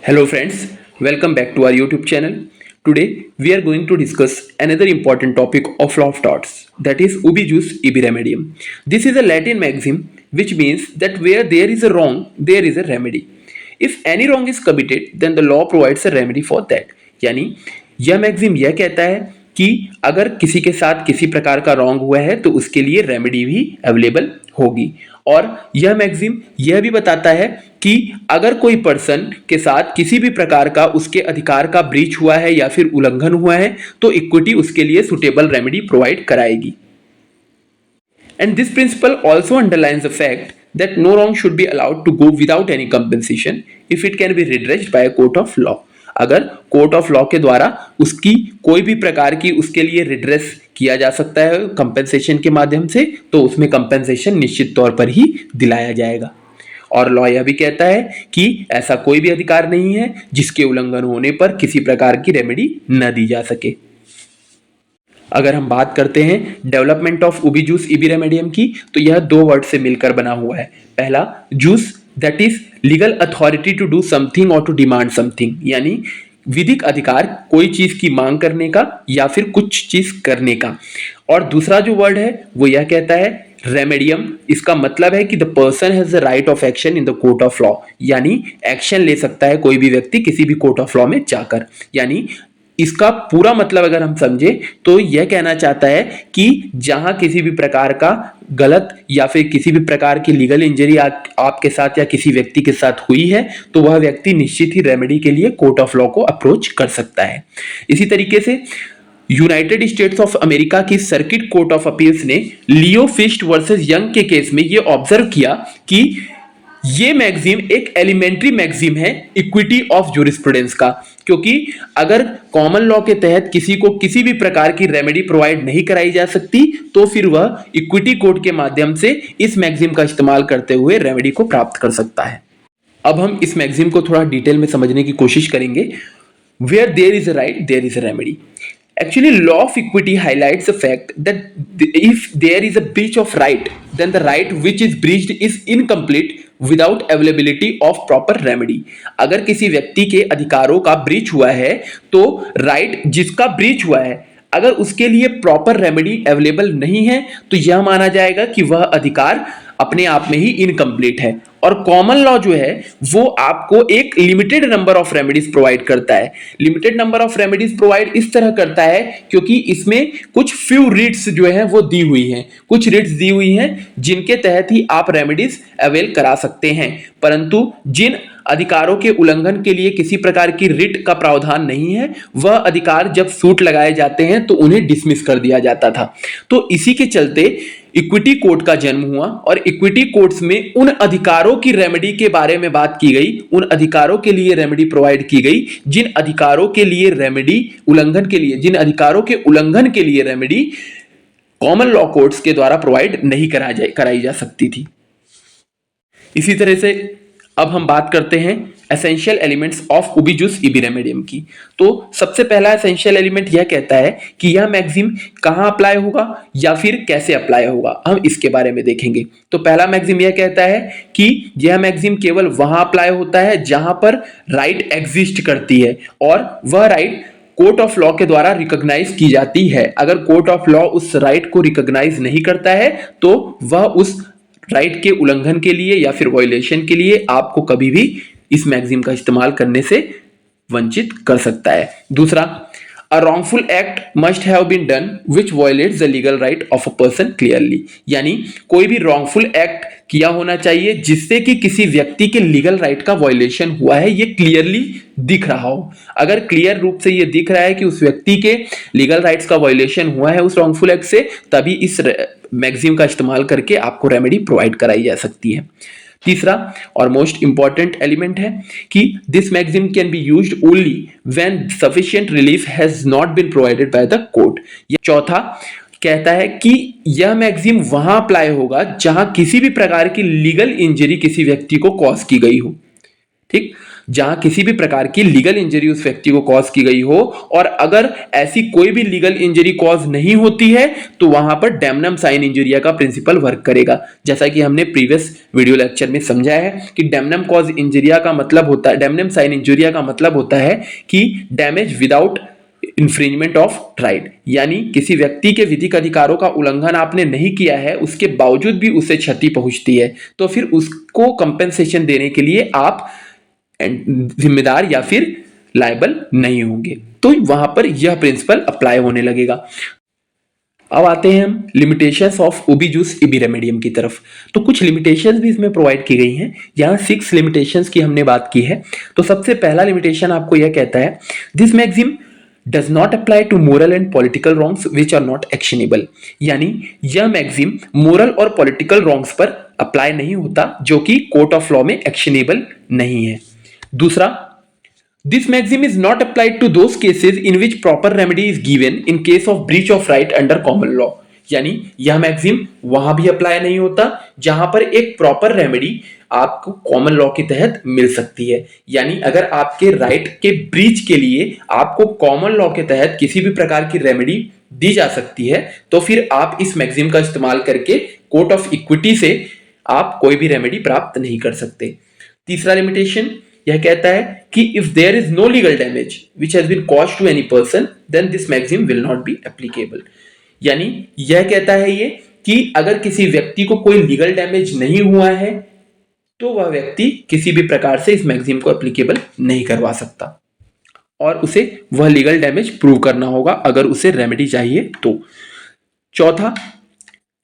Hello friends, welcome back to our YouTube channel. Today we are going to discuss another important topic of law of torts, that is ubi jus ibi remedium. This is a Latin maxim which means that where there is a wrong, there is a remedy. If any wrong is committed, then the law provides a remedy for that. यानी यह maxim यह कहता है कि अगर किसी के साथ किसी प्रकार का रॉन्ग हुआ है तो उसके लिए रेमेडी भी अवेलेबल होगी। और यह मैक्सिम यह भी बताता है कि अगर कोई पर्सन के साथ किसी भी प्रकार का उसके अधिकार का ब्रीच हुआ है या फिर उल्लंघन हुआ है तो इक्विटी उसके लिए सुटेबल रेमेडी प्रोवाइड कराएगी। And this principle also underlines the fact that no wrong should be allowed to go without any compensation if it can be redressed by a court of law. अगर court of law के द्वारा उसकी कोई भी प्रकार की उसके लिए रिड्रेस किया जा सकता है कंपेंसेशन के माध्यम से, तो उसमें कंपेंसेशन निश्चित तौर पर ही दिलाया जाएगा। और लॉ यह भी कहता है कि ऐसा कोई भी अधिकार नहीं है जिसके उल्लंघन होने पर किसी प्रकार की रेमेडी न दी जा सके। अगर हम बात करते हैं डेवलपमेंट ऑफ उबी जूस इबी रेमेडियम की, तो यह दो वर्ड से मिलकर बना हुआ है। पहला jus, that is legal authority to do something और टू डिमांड समथिंग, यानी विधिक अधिकार कोई चीज की मांग करने का या फिर कुछ चीज करने का। और दूसरा जो वर्ड है वो यह कहता है रेमेडियम, इसका मतलब है कि the person has the right of action in the court of law, यानी एक्शन ले सकता है कोई भी व्यक्ति किसी भी कोर्ट ऑफ लॉ में जाकर। यानी इसका पूरा मतलब अगर हम समझे तो यह कहना चाहता है कि जहां किसी भी प्रकार का गलत या फिर किसी भी प्रकार की लीगल इंजरी आपके साथ या किसी व्यक्ति के साथ हुई है तो वह व्यक्ति निश्चित ही रेमेडी के लिए कोर्ट ऑफ लॉ को अप्रोच कर सकता है। इसी तरीके से यूनाइटेड स्टेट्स ऑफ अमेरिका की सर्किट कोर्ट ऑफ अपील्स ने लियो फिस्ट वर्सेस यंग के केस में यह ऑब्जर्व किया कि ये मैक्सिम एक एलिमेंट्री मैक्सिम है इक्विटी ऑफ जूरिस्प्रूडेंस का, क्योंकि अगर कॉमन लॉ के तहत किसी को किसी भी प्रकार की रेमेडी प्रोवाइड नहीं कराई जा सकती तो फिर वह इक्विटी कोर्ट के माध्यम से इस मैक्सिम का इस्तेमाल करते हुए रेमेडी को प्राप्त कर सकता है। अब हम इस मैक्सिम को थोड़ा डिटेल में समझने की कोशिश करेंगे। Where there is a right there is a remedy. Actually, law of equity highlights the fact that if there is a breach of right, then the right which is breached is incomplete without availability of proper remedy. अगर किसी व्यक्ति के अधिकारों का breach हुआ है तो right जिसका ब्रीच हुआ है अगर उसके लिए प्रॉपर रेमेडी अवेलेबल नहीं है तो यह माना जाएगा कि वह अधिकार अपने आप में ही इनकम्प्लीट है। और कॉमन लॉ जो है वो आपको एक limited number of remedies provide करता है। Limited number of remedies provide इस तरह करता है क्योंकि इसमें कुछ फ्यू रिट्स जो है वो दी हुई हैं, कुछ रिट्स दी हुई हैं जिनके तहत ही आप रेमेडीज अवेल करा सकते हैं। परंतु जिन अधिकारों के उल्लंघन के लिए किसी प्रकार की रिट का प्रावधान नहीं है वह अधिकार जब सूट लगाए जाते हैं तो उन्हें डिसमिस कर दिया जाता था। तो इसी के चलते इक्विटी कोर्ट का जन्म हुआ और इक्विटी कोर्ट्स में उन अधिकारों की रेमेडी के बारे में बात की गई, उन अधिकारों के लिए रेमेडी प्रोवाइड की गई जिन अधिकारों के लिए रेमेडी उल्लंघन के लिए जिन अधिकारों के उल्लंघन के लिए रेमेडी कॉमन लॉ कोर्ट्स के द्वारा प्रोवाइड नहीं कराई जा सकती थी। इसी तरह से अब हम बात करते हैं एसेंशियल एलिमेंट्स ऑफ उबी जूस इबी रेमेडियम की। तो सबसे पहला एसेंशियल एलिमेंट यह कहता है कि यह मैक्सिम कहां अप्लाई होगा या फिर कैसे अप्लाई होगा, हम इसके बारे में देखेंगे। तो पहला मैक्सिम यह कहता है कि यह मैक्सिम केवल वहां अप्लाई होता है जहां पर राइट एग्जिस्ट करती है और वह राइट कोर्ट ऑफ लॉ के द्वारा रिकॉग्नाइज की जाती है। अगर कोर्ट ऑफ लॉ उस राइट को रिकॉग्नाइज नहीं करता है तो वह उस राइट के उल्लंघन के लिए या फिर वायलेशन के लिए आपको कभी भी इस मैक्सिम का इस्तेमाल करने से वंचित कर सकता है। दूसरा, a wrongful act must have been done which violates the legal right of a person clearly, यानी कोई भी रॉन्गफुल एक्ट किया होना चाहिए जिससे कि किसी व्यक्ति के लीगल राइट का वायलेशन हुआ है ये क्लियरली दिख रहा हो। अगर क्लियर रूप से ये दिख रहा है कि उस व्यक्ति के लीगल राइट्स का वायलेशन हुआ है उस रॉन्गफुल एक्ट से, तभी इस मैक्सिम का इस्तेमाल करके आपको रेमेडी प्रोवाइड कराई जा सकती है। तीसरा और मोस्ट इंपॉर्टेंट एलिमेंट है कि this maxim can be used only when sufficient relief has not been provided by the court. चौथा कहता है कि यह मैक्सिम वहां अप्लाई होगा जहां किसी भी प्रकार की लीगल इंजरी किसी व्यक्ति को कॉज की गई हो। ठीक, जहां किसी भी प्रकार की लीगल इंजरी उस व्यक्ति को कॉज की गई हो, और अगर ऐसी कोई भी लीगल इंजरी कॉज नहीं होती है तो वहां पर डैमनम साइन इंजुरिया का प्रिंसिपल वर्क करेगा। जैसा कि हमने प्रीवियस वीडियो लेक्चर में समझा है कि डैमनम कॉज इंजुरिया का मतलब होता है, डैमनम साइन इंजुरिया का मतलब होता है कि damage without infringement of right, यानी किसी व्यक्ति के विधिक अधिकारों का उल्लंघन आपने नहीं किया है, उसके बावजूद भी उसे क्षति पहुंचती है, तो फिर उसको कंपेंसेशन देने के लिए आप जिम्मेदार या फिर लायबल नहीं होंगे। तो वहां पर यह प्रिंसिपल अप्लाई होने लगेगा। अब आते हैं हम लिमिटेशंस ऑफ ओबिजुस इबी रेमेडियम की तरफ। तो कुछ लिमिटेशंस भी इसमें प्रोवाइड की गई हैं। यहाँ 6 लिमिटेशंस की हमने बात की है। तो सबसे पहला लिमिटेशन आपको यह कहता है, this maxim does not apply to moral and political wrongs which are not actionable, यानी यह मैक्सिम मोरल और पॉलिटिकल रॉन्ग्स पर अप्लाई नहीं होता जो कि कोर्ट ऑफ लॉ में एक्शनेबल नहीं है। दूसरा, this maxim is not applied to those cases in which proper remedy is given in case of breach of right under common law, यानी यह मैक्सिम वहां भी अप्लाई नहीं होता जहां पर एक प्रॉपर रेमेडी आपको कॉमन लॉ के तहत मिल सकती है। यानी अगर आपके राइट के ब्रीच के लिए आपको कॉमन लॉ के तहत किसी भी प्रकार की रेमेडी दी जा सकती है तो फिर आप इस मैक्सिम का इस्तेमाल करके कोर्ट ऑफ इक्विटी से आप कोई भी रेमेडी प्राप्त नहीं कर सकते। तीसरा लिमिटेशन यह कहता है कि if there is no legal damage which has been caused to any person then this maxim will not be applicable, यानी यह कहता है ये कि अगर किसी व्यक्ति को कोई लीगल डैमेज नहीं हुआ है तो वह व्यक्ति किसी भी प्रकार से इस मैक्सिम को एप्लीकेबल नहीं करवा सकता और उसे वह लीगल डैमेज प्रूव करना होगा अगर उसे रेमेडी चाहिए तो। चौथा,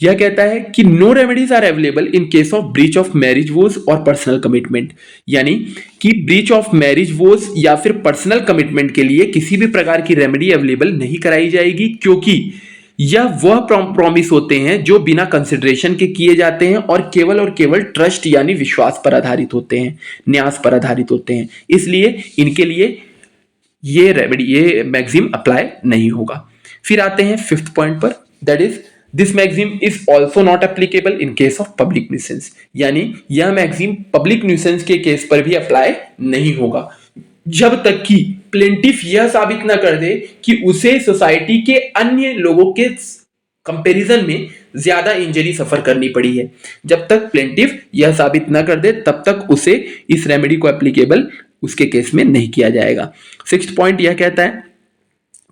यह कहता है कि no remedies are available in case of breach of marriage vows और पर्सनल कमिटमेंट, यानी कि ब्रीच ऑफ मैरिज वोज या फिर पर्सनल कमिटमेंट के लिए किसी भी प्रकार की रेमेडी अवेलेबल नहीं कराई जाएगी, क्योंकि यह वह प्रॉमिस होते हैं जो बिना कंसिडरेशन के किए जाते हैं और केवल ट्रस्ट यानी विश्वास पर आधारित होते हैं, न्यास पर आधारित होते हैं, इसलिए इनके लिए ये रेमेडी, ये मैक्सिम अप्लाई नहीं होगा। फिर आते हैं 5th पॉइंट पर, that is this maxim is also not applicable in case of public nuisance, यानी यह मैक्सिम पब्लिक न्यूसेंस के केस पर भी अप्लाई नहीं होगा जब तक कि प्लेंटिफ यह साबित ना कर दे कि उसे सोसाइटी के अन्य लोगों के कंपैरिजन में ज्यादा इंजरी सफर करनी पड़ी है। जब तक प्लेंटिफ यह साबित ना कर दे तब तक उसे इस रेमेडी को एप्लीकेबल उसके केस में नहीं किया जाएगा। 6th पॉइंट यह कहता है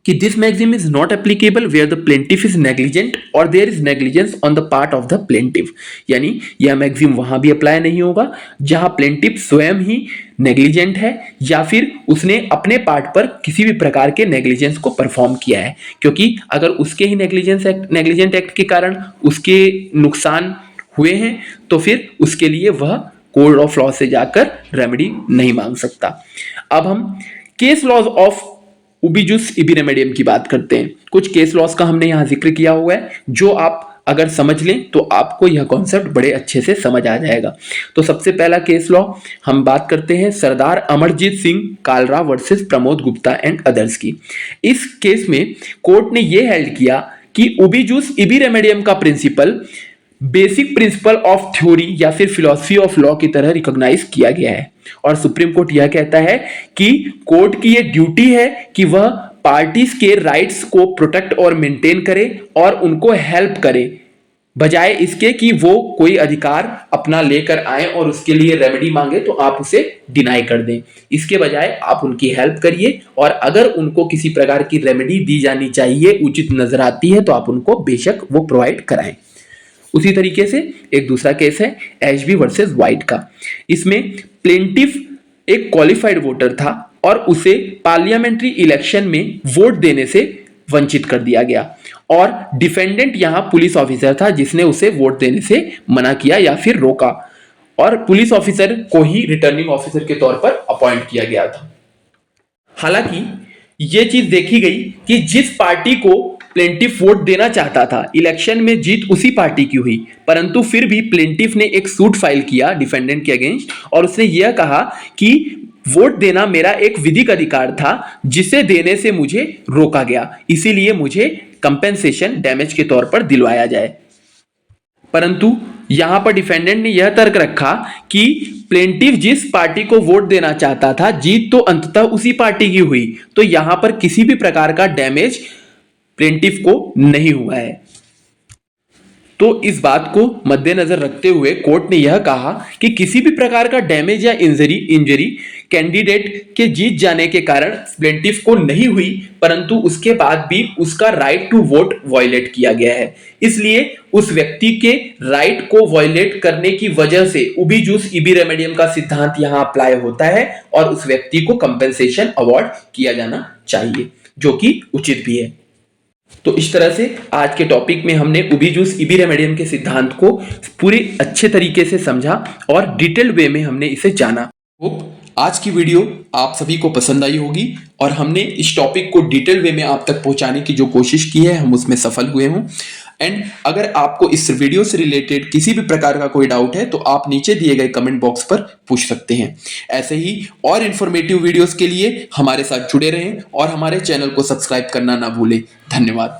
कि this maxim is not applicable where the plaintiff is negligent और there is negligence on the part of the plaintiff, यानी यह मैक्सिम वहां भी अप्लाई नहीं होगा जहां प्लेंटिफ स्वयं ही नेग्लिजेंट है या फिर उसने अपने पार्ट पर किसी भी प्रकार के नेग्लिजेंस को परफॉर्म किया है, क्योंकि अगर उसके ही नेग्लिजेंट एक्ट के कारण उसके नुकसान हुए हैं तो फिर उसके लिए वह कोर्ट ऑफ लॉ से जाकर रेमेडी नहीं मांग सकता। अब हम केस लॉज ऑफ ओबिजुस इबी रेमेडियम की बात करते हैं। कुछ केस लॉस का हमने यहां जिक्र किया हुआ है, जो आप अगर समझ लें तो आपको यह कॉन्सेप्ट बड़े अच्छे से समझ आ जाएगा। तो सबसे पहला केस लॉ हम बात करते हैं Sardar Amarjeet Singh Kalra versus Pramod Gupta and others की। इस केस में कोर्ट ने यह हेल्ड किया कि ओबिजुस इबी रेमेडियम का principle basic principle of theory या फिर फिलॉसफी ऑफ लॉ की तरह रिकॉग्नाइज किया गया है और सुप्रीम कोर्ट यह कहता है कि कोर्ट की यह ड्यूटी है कि वह पार्टीज के राइट्स को प्रोटेक्ट और मेंटेन करे और उनको हेल्प करे, बजाय इसके कि वो कोई अधिकार अपना लेकर आए और उसके लिए रेमेडी मांगे तो आप उसे डिनाई कर दें। इसके बजाय आप उनकी हेल्प करिए और अगर उनको किसी प्रकार की रेमेडी दी जानी चाहिए, उचित नजर आती है, तो आप उनको बेशक वो प्रोवाइड कराएं। उसी तरीके से एक दूसरा केस है एचबी वर्सेस वाइट का। इसमें प्लेंटिफ एक क्वालिफाइड वोटर था और उसे पार्लियामेंट्री इलेक्शन में वोट देने से वंचित कर दिया गया और डिफेंडेंट यहां पुलिस ऑफिसर था जिसने उसे वोट देने से मना किया या फिर रोका और पुलिस ऑफिसर को ही रिटर्निंग ऑफिसर के तौर पर अपॉइंट किया गया था। हालांकि यह चीज देखी गई कि जिस पार्टी को प्लेंटिफ वोट देना चाहता था, इलेक्शन में जीत उसी पार्टी की हुई, परंतु फिर भी प्लेंटिफ ने एक सूट फाइल किया डिफेंडेंट के अगेंस्ट और उसने यह कहा कि वोट देना मेरा एक विधिक अधिकार था जिसे देने से मुझे रोका गया, इसीलिए मुझे कंपेंसेशन डैमेज के तौर पर दिलवाया जाए। परंतु यहाँ पर डिफेंडेंट ने यह तर्क रखा कि प्लेंटिफ जिस पार्टी को वोट देना चाहता था, जीत तो अंततः उसी पार्टी की हुई, तो यहाँ पर किसी भी प्रकार का डैमेज प्लेंटिफ को नहीं हुआ है। तो इस बात को मद्देनजर रखते हुए कोर्ट ने यह कहा कि किसी भी प्रकार का डैमेज या इंजरी कैंडिडेट के जीत जाने के कारण प्लेंटिफ को नहीं हुई, परंतु उसके बाद भी उसका राइट टू वोट वायलेट किया गया है। इसलिए उस व्यक्ति के राइट को वायलेट करने की वजह से उबी जूस इबी रेमेडियम का सिद्धांत यहां अप्लाई होता है और उस व्यक्ति को कंपेंसेशन अवार्ड किया जाना चाहिए, जो कि उचित भी है। तो इस तरह से आज के टॉपिक में हमने उबी जूस इबी रेमेडियम के सिद्धांत को पूरे अच्छे तरीके से समझा और डिटेल्ड वे में हमने इसे जाना। होप आज की वीडियो आप सभी को पसंद आई होगी और हमने इस टॉपिक को डिटेल वे में आप तक पहुंचाने की जो कोशिश की है हम उसमें सफल हुए हों। एंड अगर आपको इस वीडियो से रिलेटेड किसी भी प्रकार का कोई डाउट है तो आप नीचे दिए गए कमेंट बॉक्स पर पूछ सकते हैं। ऐसे ही और इन्फॉर्मेटिव वीडियोस के लिए हमारे साथ जुड़े रहें और हमारे चैनल को सब्सक्राइब करना ना भूलें। धन्यवाद।